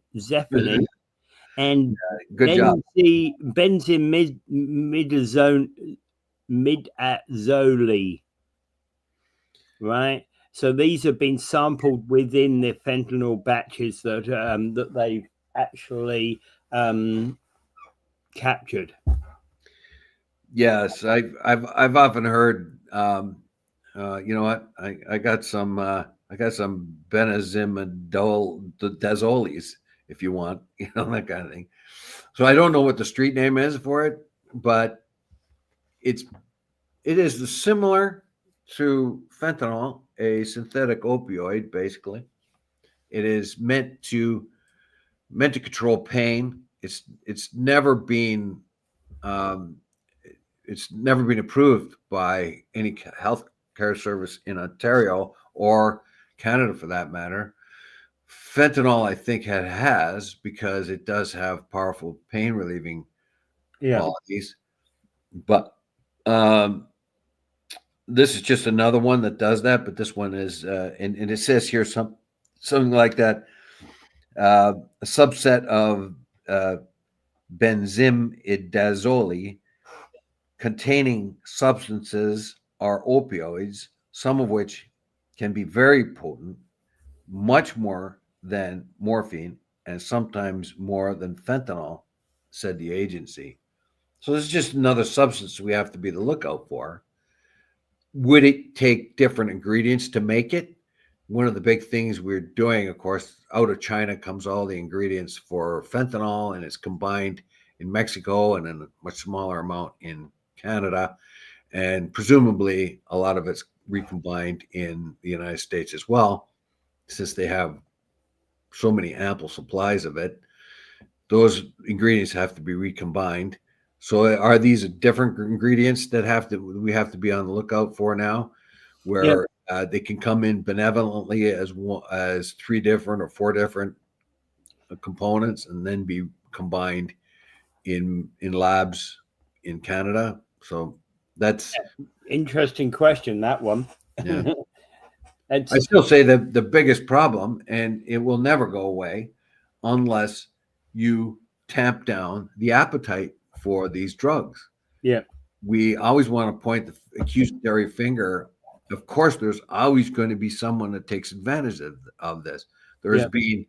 and benzimidazole. Right. So these have been sampled within the fentanyl batches that they've actually captured. Yes, I've often heard. You know what? I got some benzimidazoles, if you want, that kind of thing. So I don't know what the street name is for it, but it is similar to fentanyl, a synthetic opioid. Basically, it is meant to control pain. It's never been approved by any health care service in Ontario or Canada for that matter. Fentanyl, I think, has because it does have powerful pain relieving qualities. But this is just another one that does that. But this one is, and it says here something like that. A subset of benzimidazole containing substances are opioids, some of which can be very potent, much more than morphine, and sometimes more than fentanyl, said the agency. So this is just another substance we have to be the lookout for. Would it take different ingredients to make it? One of the big things we're doing, of course, out of China comes all the ingredients for fentanyl, and it's combined in Mexico and in a much smaller amount in Canada. And presumably a lot of it's recombined in the United States as well, since they have so many ample supplies of it. Those ingredients have to be recombined. So are these different ingredients that we have to be on the lookout for now, where they can come in benevolently as 3 different or 4 different components and then be combined in labs in Canada? So that's interesting question, that one. Yeah. I still say that the biggest problem, and it will never go away unless you tamp down the appetite for these drugs. Yeah. We always want to point the accusatory finger. Of course, there's always going to be someone that takes advantage of this. There's been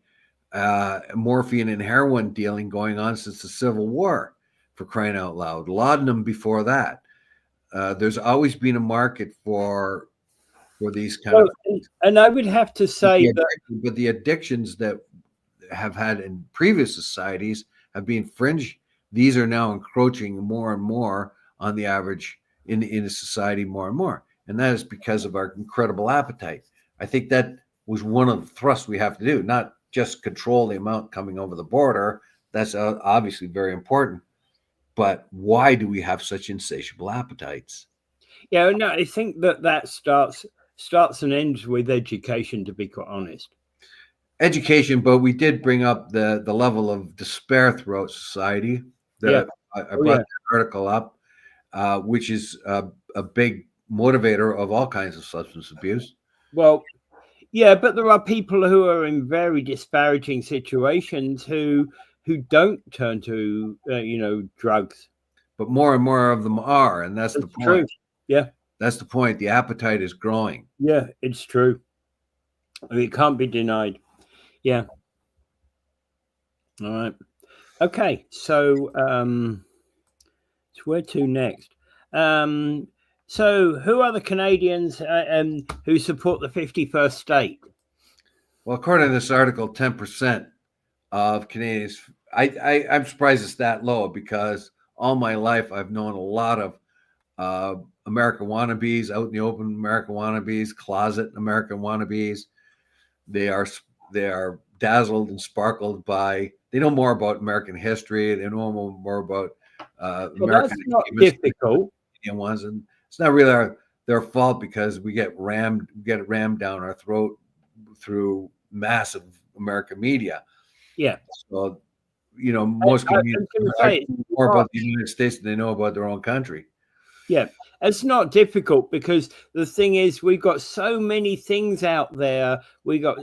morphine and heroin dealing going on since the Civil War, for crying out loud. Laudanum before that. There's always been a market for these kind of things. And I would have to say but the addictions that have had in previous societies have been fringe. These are now encroaching more and more on the average in a society more and more. And that is because of our incredible appetite. I think that was one of the thrusts we have to do, not just control the amount coming over the border. That's obviously very important. But why do we have such insatiable appetites? Yeah, no, I think that starts and ends with education, to be quite honest. Education, but we did bring up the level of despair throughout society. I brought that article up, which is a big motivator of all kinds of substance abuse. Well, yeah, but there are people who are in very disparaging situations who don't turn to drugs. But more and more of them are, and that's the point. True. Yeah, that's the point. The appetite is growing. Yeah, it's true. It can't be denied. Yeah. All right. Okay. So, where to next? So, who are the Canadians who support the 51st state? Well, according to this article, 10% of Canadians. I'm surprised it's that low, because all my life I've known a lot of American wannabes, out in the open American wannabes, closet American wannabes. They are dazzled and sparkled by. They know more about American history. They know more about American. That's not difficult. Ones, and it's not really their fault, because we get it rammed down our throat through massive American media. Yeah. So, most Canadians know more about the United States than they know about their own country. Yeah, it's not difficult, because the thing is, we've got so many things out there. We got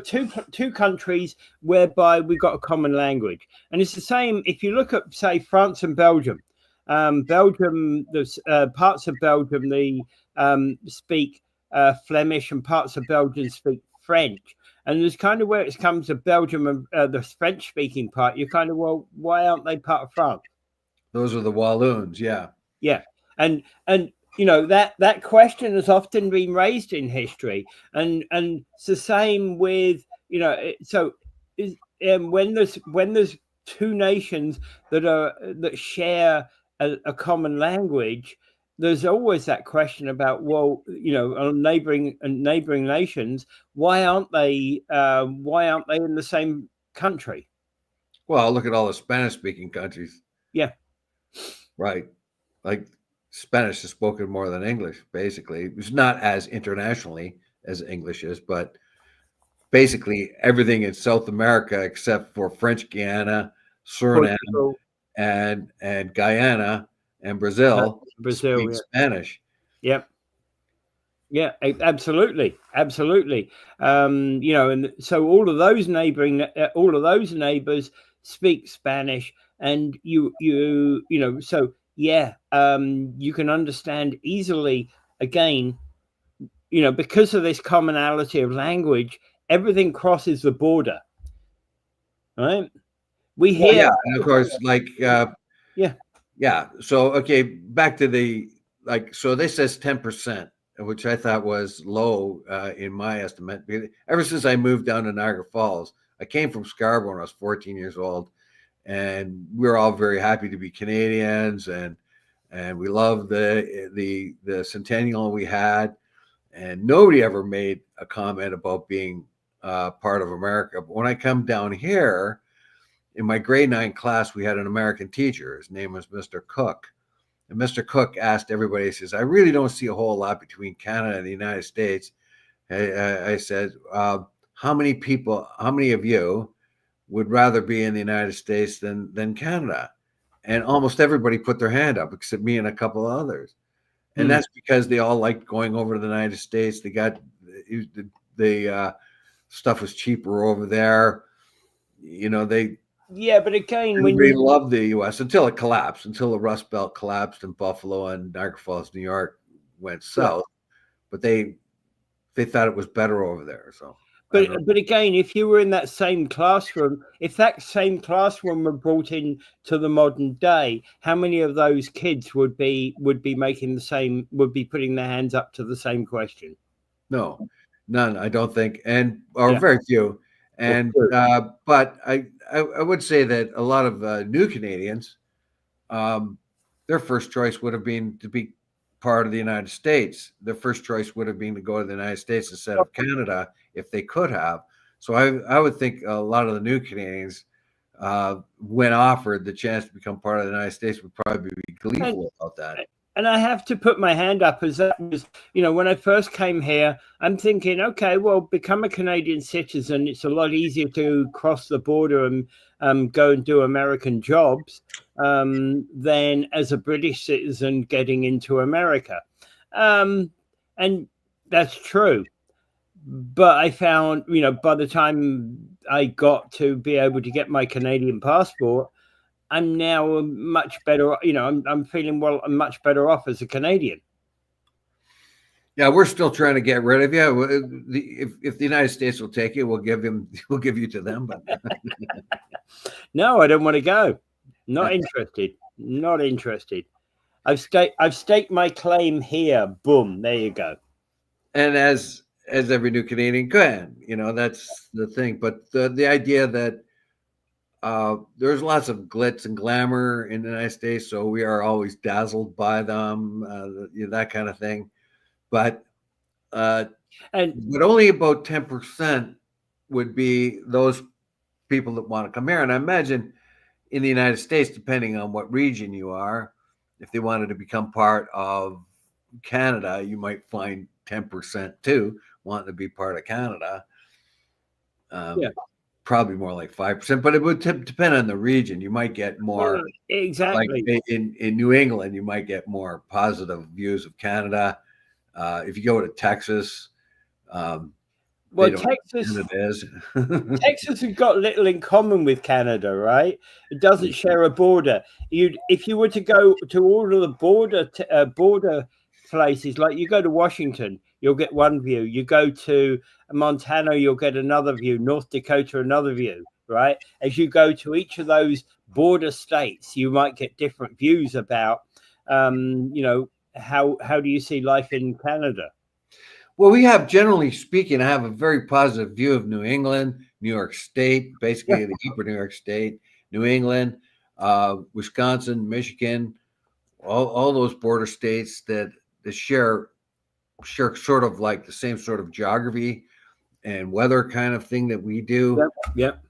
two countries whereby we've got a common language, and it's the same if you look at, say, France and Belgium. Belgium, there's parts of Belgium they speak Flemish, and parts of Belgium speak French. And there's kind of where it comes to Belgium and the French-speaking part, you're kind of, well, why aren't they part of France? Those are the Walloons, yeah. Yeah, and that question has often been raised in history, and it's the same with when there's two nations that share a common language, there's always that question about, well, neighboring nations, why aren't they in the same country? Well, look at all the Spanish-speaking countries. Yeah, right. Like Spanish is spoken more than English. Basically, it's not as internationally as English is, but basically everything in South America except for French Guiana, Suriname, and Guyana and Brazil, Brazil, speak Spanish. Yep. Yeah, absolutely, absolutely. And so all of those neighbors speak Spanish, and so yeah, you can understand easily. Again, because of this commonality of language, everything crosses the border, right? We hear, yeah, and of course, yeah. So okay, back to so this says 10%, which I thought was low in my estimate. Ever since I moved down to Niagara Falls, I came from Scarborough when I was 14 years old, and we were all very happy to be Canadians, and we loved the centennial we had, and nobody ever made a comment about being part of America. But when I come down here, in my grade 9 class, we had an American teacher. His name was Mr. Cook. And Mr. Cook asked everybody, he says, I really don't see a whole lot between Canada and the United States. I said, how many of you would rather be in the United States than Canada? And almost everybody put their hand up, except me and a couple of others. And that's because they all liked going over to the United States. They got the stuff was cheaper over there. Yeah, but again, we loved the U.S. until it collapsed, until the Rust Belt collapsed and Buffalo and Niagara Falls, New York went south. But they thought it was better over there. So, but again, if you were in that same classroom, if that same classroom were brought in to the modern day, how many of those kids would be making the same, would be putting their hands up to the same question? No, none. I don't think, or very few. And but I would say that a lot of new Canadians, their first choice would have been to be part of the United States. Their first choice would have been to go to the United States instead of Canada if they could have. So I would think a lot of the new Canadians, when offered the chance to become part of the United States, would probably be gleeful about that. And I have to put my hand up, as that was, when I first came here, I'm thinking, okay, well, become a Canadian citizen. It's a lot easier to cross the border and go and do American jobs than as a British citizen getting into America. And that's true. But I found, by the time I got to be able to get my Canadian passport, I'm now much better. I'm feeling I'm much better off as a Canadian. Yeah, we're still trying to get rid of you. If the United States will take you, we'll give you to them. But no, I don't want to go. Not interested. Not interested. I've staked my claim here. Boom. There you go. And as every new Canadian can, that's the thing. But the idea that there's lots of glitz and glamour in the United States, so we are always dazzled by them, that kind of thing. But but only about 10% would be those people that want to come here. And I imagine in the United States, depending on what region you are, if they wanted to become part of Canada, you might find 10% too wanting to be part of Canada. Probably more like 5%, but it would depend on the region. You might get more. Exactly. Like in New England, you might get more positive views of Canada. If you go to Texas, Texas has got little in common with Canada, right? It doesn't share a border. If you were to go to all of the border places, like you go to Washington, you'll get one view. You go to Montana, you'll get another view. North Dakota, another view, right? As you go to each of those border states, you might get different views about, how do you see life in Canada? Well, we have, generally speaking, I have a very positive view of New England, New York State, basically the upper New York State, New England, Wisconsin, Michigan, all those border states that share sort of like the same sort of geography and weather kind of thing that we do. Yep.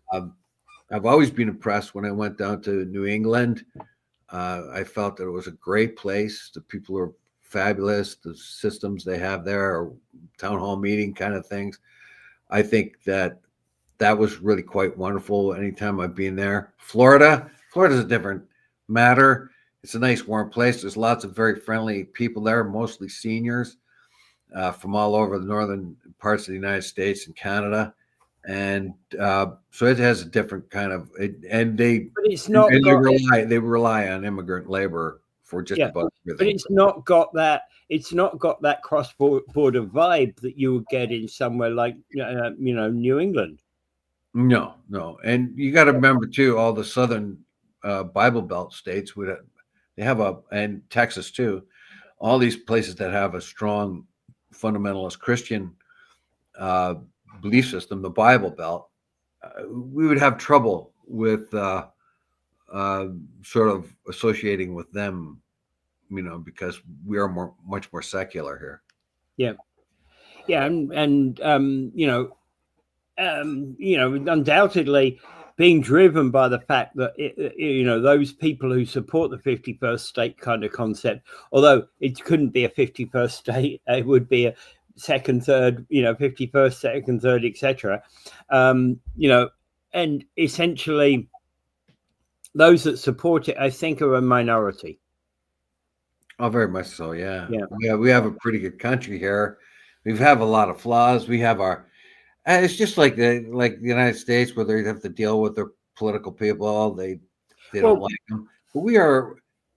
I've always been impressed when I went down to New England. I felt that it was a great place. The people are fabulous. The systems they have there are town hall meeting kind of things. I think that was really quite wonderful anytime I've been there. Florida's a different matter. it's a nice warm place. There's lots of very friendly people there, mostly seniors from all over the northern parts of the United States and Canada. And so it has a different kind of and they But it's not and got they rely on immigrant labor for just about but everything. it's not got that cross border vibe that you would get in somewhere like New England. No, and you got to remember too, all the southern Bible Belt states they have and Texas too, all these places that have a strong fundamentalist Christian belief system, the Bible Belt, we would have trouble with sort of associating with them, because we are much more secular here. Yeah, and undoubtedly being driven by the fact that those people who support the 51st state kind of concept, although it couldn't be a 51st state, it would be a second, third, 51st, second, third, etc. And essentially those that support it, I think, are a minority. Oh, very much so. Yeah. Yeah. We have a pretty good country here. We have a lot of flaws. We have it's just like the United States, where they have to deal with their political people. They don't like them. But we are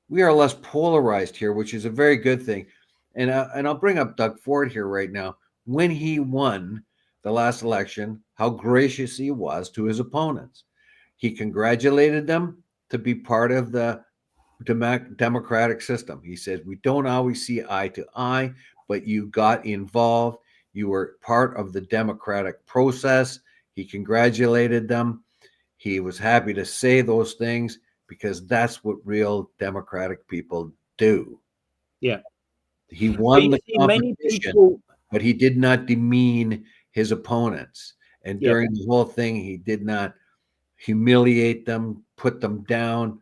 less polarized here, which is a very good thing. And I'll bring up Doug Ford here right now. When he won the last election, how gracious he was to his opponents. He congratulated them to be part of the democratic system. He says, we don't always see eye to eye, but you got involved. You were part of the democratic process. He congratulated them. He was happy to say those things because that's what real democratic people do. Yeah. He won the competition, but he did not demean his opponents. And during the whole thing, he did not humiliate them, put them down,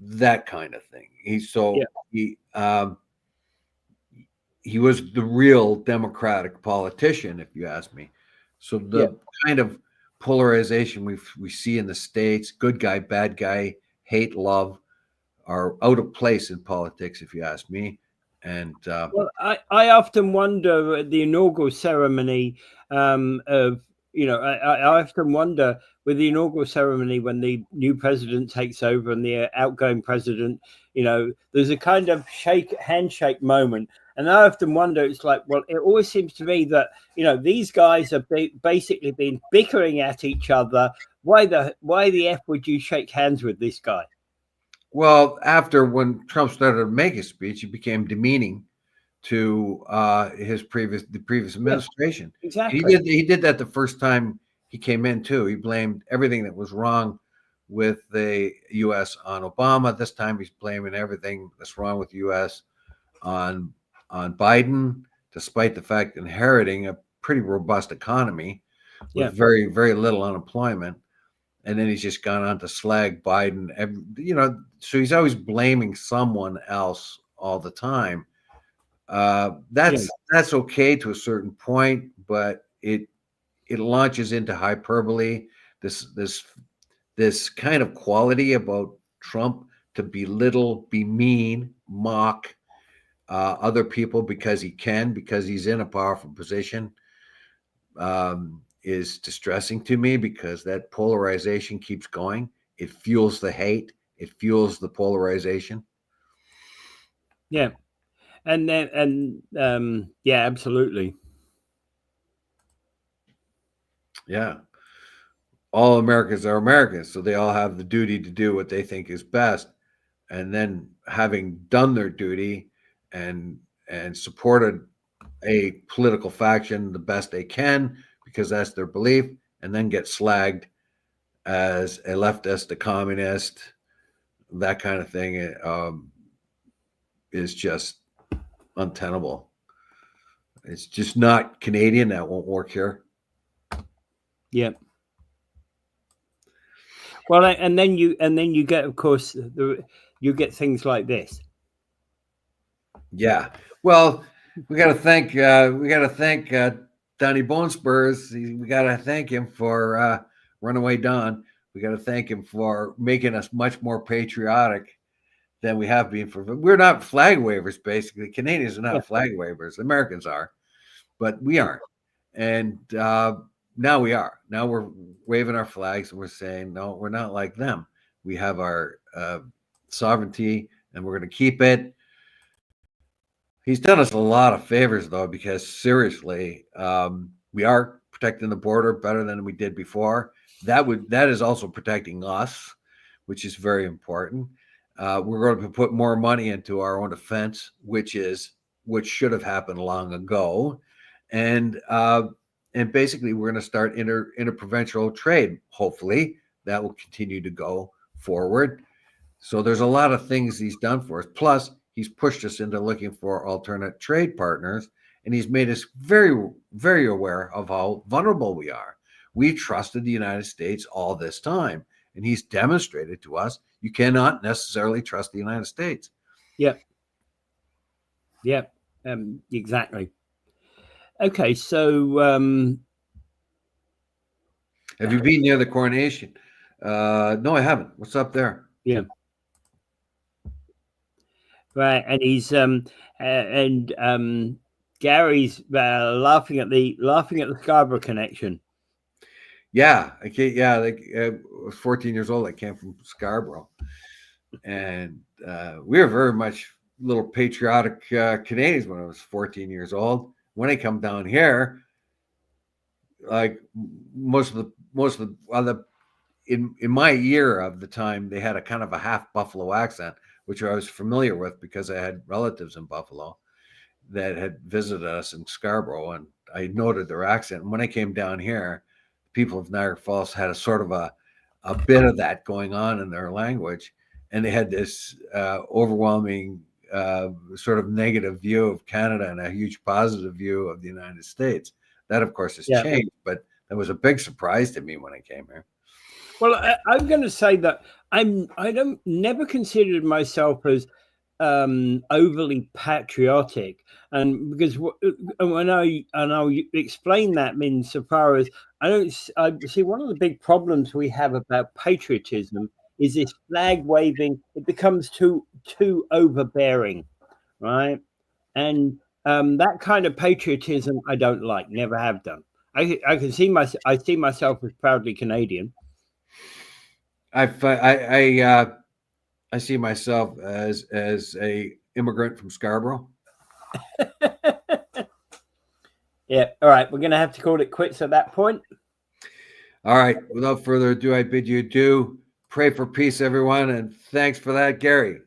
that kind of thing. He was the real democratic politician, if you ask me. So the kind of polarization we see in the States, good guy, bad guy, hate, love, are out of place in politics, if you ask me. And I often wonder at the inaugural ceremony I often wonder with the inaugural ceremony when the new president takes over and the outgoing president, there's a kind of handshake moment. And I often wonder, it's like, well, it always seems to me that, these guys have basically been bickering at each other. Why the F would you shake hands with this guy? Well, after when Trump started to make his speech, he became demeaning to the previous administration. Exactly. He did that the first time he came in too. He blamed everything that was wrong with the U.S. on Obama. This time he's blaming everything that's wrong with the U.S. on Biden, despite the fact inheriting a pretty robust economy with very, very little unemployment. And then he's just gone on to slag Biden. So he's always blaming someone else all the time. That's okay to a certain point, but it launches into hyperbole. This kind of quality about Trump to belittle, be mean, mock other people because he's in a powerful position, is distressing to me, because that polarization keeps going. It fuels the hate. It fuels the polarization. Yeah. Absolutely. Yeah. All Americans are Americans, so they all have the duty to do what they think is best. And then, having done their duty and supported a political faction the best they can, because that's their belief, and then get slagged as a leftist, a communist, that kind of thing, is just untenable. It's just not Canadian. That won't work here. Yeah. Well, and then you get, of course, you get things like this. Yeah. Well, we got to thank Donnie Bonespurs. We got to thank him for Runaway Don. We got to thank him for making us much more patriotic than we have been for. We're not flag wavers, basically. Canadians are not flag wavers. Americans are, but we aren't. And now we are. Now we're waving our flags and we're saying, no, we're not like them. We have our sovereignty and we're going to keep it. He's done us a lot of favors, though, because seriously, we are protecting the border better than we did before. That is also protecting us, which is very important. We're going to put more money into our own defense, which should have happened long ago, and basically we're going to start interprovincial trade. Hopefully, that will continue to go forward. So there's a lot of things he's done for us. Plus, he's pushed us into looking for alternate trade partners, and he's made us very, very aware of how vulnerable we are. We trusted the United States all this time, and he's demonstrated to us you cannot necessarily trust the United States. Yep. Yep. Exactly. Okay, so have you been near the coronation? No, I haven't. What's up there? Yeah. Right, and he's Gary's laughing at the Scarborough connection. Yeah, I was 14 years old. I came from Scarborough, and we were very much little patriotic Canadians when I was 14 years old. When I come down here, like most of the in my year of the time, they had a kind of a half Buffalo accent, which I was familiar with because I had relatives in Buffalo that had visited us in Scarborough, and I noted their accent. And when I came down here, people of Niagara Falls had a sort of a bit of that going on in their language, and they had this overwhelming sort of negative view of Canada and a huge positive view of the United States. That, of course, has changed, but that was a big surprise to me when I came here. Well, I'm going to say that I never considered myself as overly patriotic, and because when I'll explain that insofar as I see one of the big problems we have about patriotism is this flag waving. It becomes too overbearing, right? And that kind of patriotism I don't like, never have done. I see myself as proudly Canadian. I see myself as a immigrant from Scarborough. Yeah. All right. We're going to have to call it quits at that point. All right. Without further ado, I bid you adieu. Pray for peace, everyone. And thanks for that, Gary.